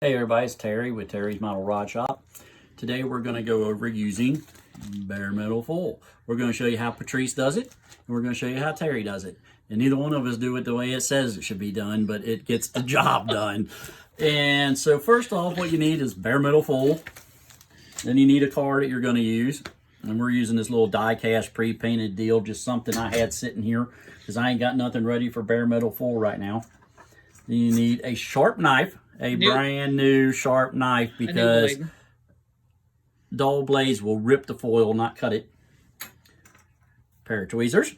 Hey everybody, it's Terry with Terry's Model Rod Shop. Today we're going to go over using bare metal foil. We're going to show you how Patrice does it, and we're going to show you how Terry does it. And neither one of us do it the way it says it should be done, but it gets the job done. And so first off, what you need is bare metal foil. Then you need a card that you're going to use. And we're using this little die-cast pre-painted deal, just something I had sitting here because I ain't got nothing ready for bare metal foil right now. Then you need a sharp knife. Brand new sharp knife, because dull blades will rip the foil, not cut it. Pair of tweezers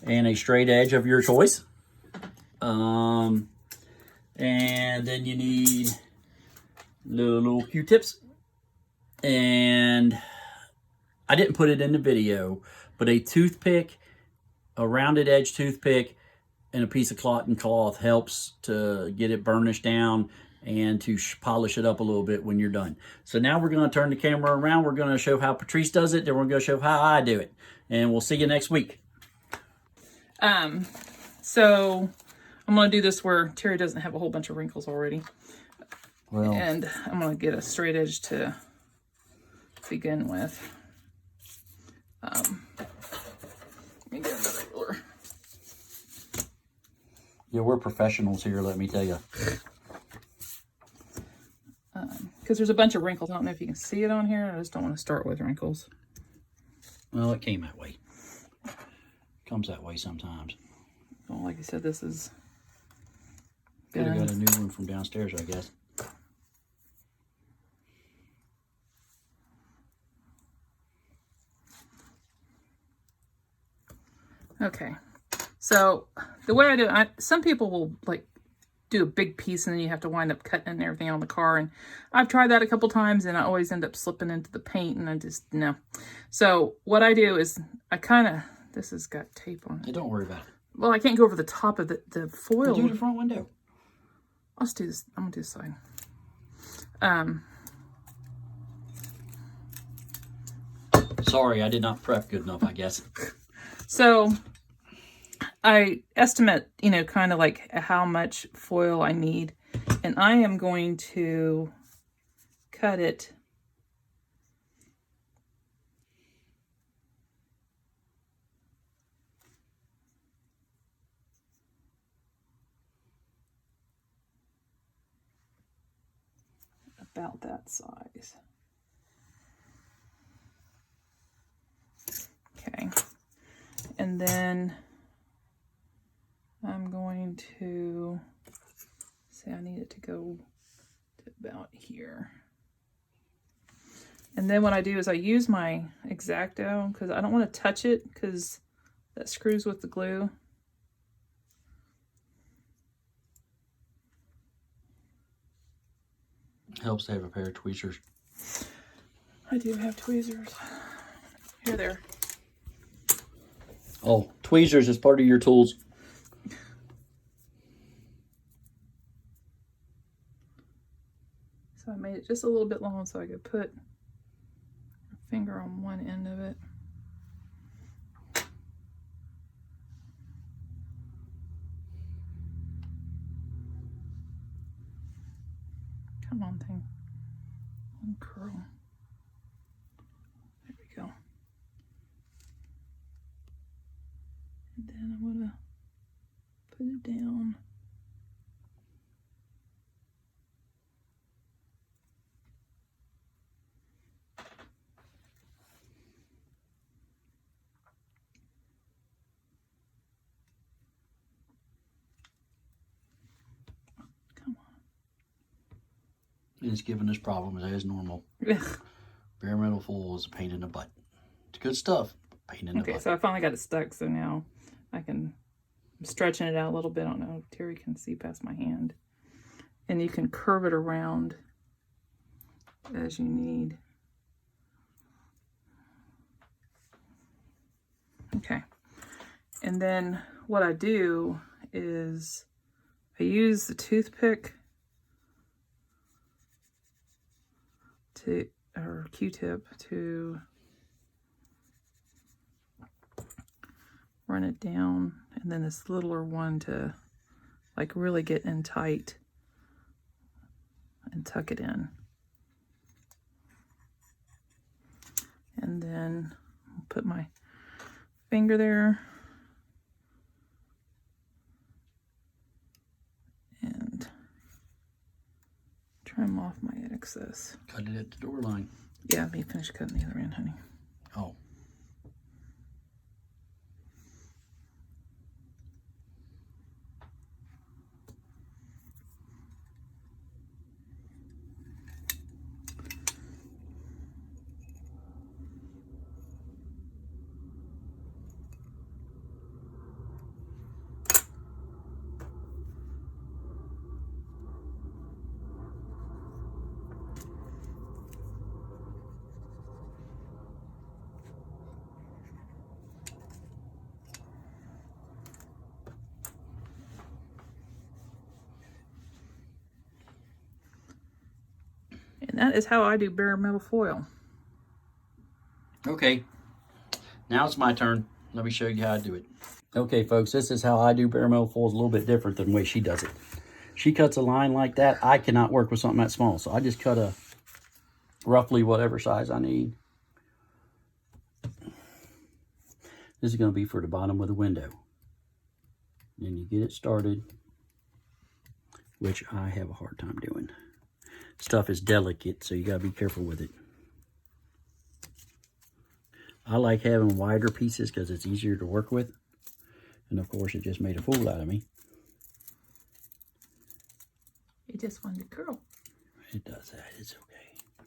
and a straight edge of your choice. And then you need little Q-tips. And I didn't put it in the video, but a toothpick, a rounded edge toothpick, and a piece of cotton cloth helps to get it burnished down and to polish it up a little bit when you're done. So now we're going to turn the camera around. We're going to show how Patrice does it. Then we're going to show how I do it. And we'll see you next week. So I'm going to do this where Terry doesn't have a whole bunch of wrinkles already. Well, and I'm going to get a straight edge to begin with. Let me get another ruler. Yeah, we're professionals here, let me tell you. Because there's a bunch of wrinkles. I don't know if you can see it on here. I just don't want to start with wrinkles. Well, it came that way. Comes that way sometimes. Well, like I said, this is... Could have got a new one from downstairs, I guess. Okay. So the way I do it, some people will like do a big piece and then you have to wind up cutting and everything on the car. And I've tried that a couple times and I always end up slipping into the paint and I just, no. So what I do is I kind of, this has got tape on it. Hey, don't worry about it. Well, I can't go over the top of the foil. We'll do the front window. Let's do this. I'm going to do this side. Sorry, I did not prep good enough, I guess. So I estimate, kind of like how much foil I need. And I am going to cut it about that size. Okay. And then I'm going to say I need it to go to about here. And then what I do is I use my X-Acto because I don't want to touch it because that screws with the glue. Helps to have a pair of tweezers. I do have tweezers. Here, there. Oh, tweezers is part of your tools. So I made it just a little bit long so I could put a finger on one end of it. Come on, thing. Uncurl. There we go. And then I'm going to put it down. And it's giving us problems as normal. Bare metal foil is a pain in the butt. It's good stuff, pain in the butt. Okay, so I finally got it stuck, so now I'm stretching it out a little bit. I don't know if Terry can see past my hand. And you can curve it around as you need. Okay. And then what I do is I use the toothpick or Q-tip to run it down, and then this littler one to like really get in tight and tuck it in. And then I'll put my finger there. And trim off my excess. Cut it at the door line. Yeah, let me finish cutting the other end, honey. Oh. And that is how I do bare metal foil. Okay, now it's my turn. Let me show you how I do it. Okay, folks, this is how I do bare metal foil. It's a little bit different than the way she does it. She cuts a line like that. I cannot work with something that small, so I just cut a roughly whatever size I need. This is going to be for the bottom of the window. Then you get it started, which I have a hard time doing. Stuff is delicate, so you got to be careful with it. I like having wider pieces because it's easier to work with. And of course, it just made a fool out of me. It just wanted to curl. It does that. It's okay.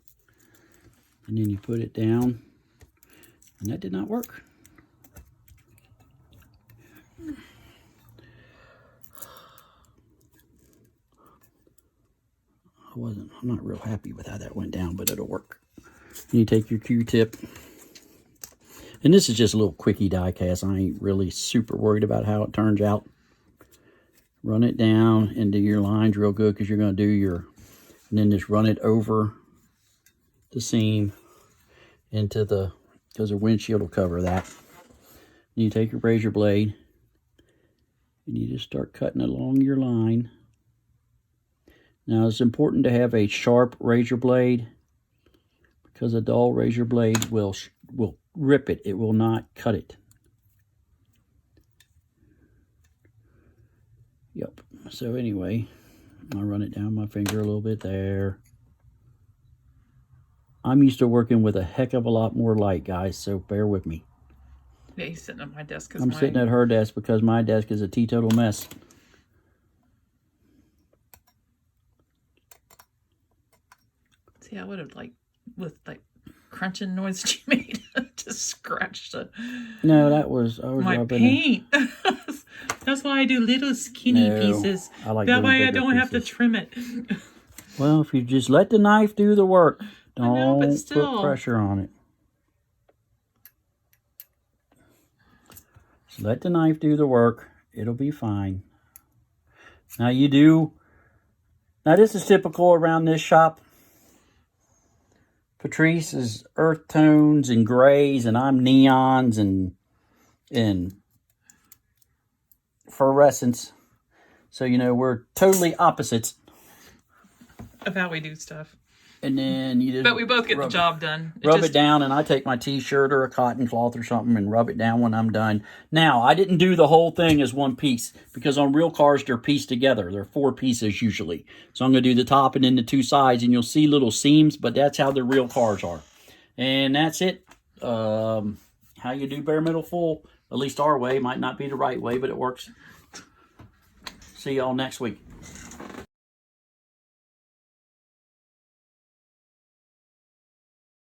And then you put it down. And that did not work. I'm not real happy with how that went down, but it'll work. You take your Q-tip. And this is just a little quickie die cast. I ain't really super worried about how it turns out. Run it down into your lines real good because you're going to do your... And then just run it over the seam into the... Because the windshield will cover that. And you take your razor blade and you just start cutting along your line. Now it's important to have a sharp razor blade because a dull razor blade will rip it. It will not cut it. Yep. So anyway, I'll run it down my finger a little bit there. I'm used to working with a heck of a lot more light, guys, so bear with me. Yeah, he's sitting at my desk. I'm sitting at her desk because my desk is a teetotal mess. See, I would have with crunching noise she made, just scratched No, I was my rubbing paint. That's why I do little skinny pieces. I like that doing way I bigger don't have to pieces. trim it. Well, if you just let the knife do the work, know, but don't still. put pressure on it. Just let the knife do the work. It'll be fine. Now this is typical around this shop. Patrice is earth tones and grays, and I'm neons and fluorescence. So, we're totally opposites. Of how we do stuff. And then you just... But we both get the job done. Rub it down, and I take my t-shirt or a cotton cloth or something and rub it down when I'm done. Now, I didn't do the whole thing as one piece because on real cars, they're pieced together. They're 4 pieces usually. So I'm going to do the top and then the 2 sides, and you'll see little seams, but that's how the real cars are. And that's it. How you do bare metal full, at least our way. Might not be the right way, but it works. See y'all next week.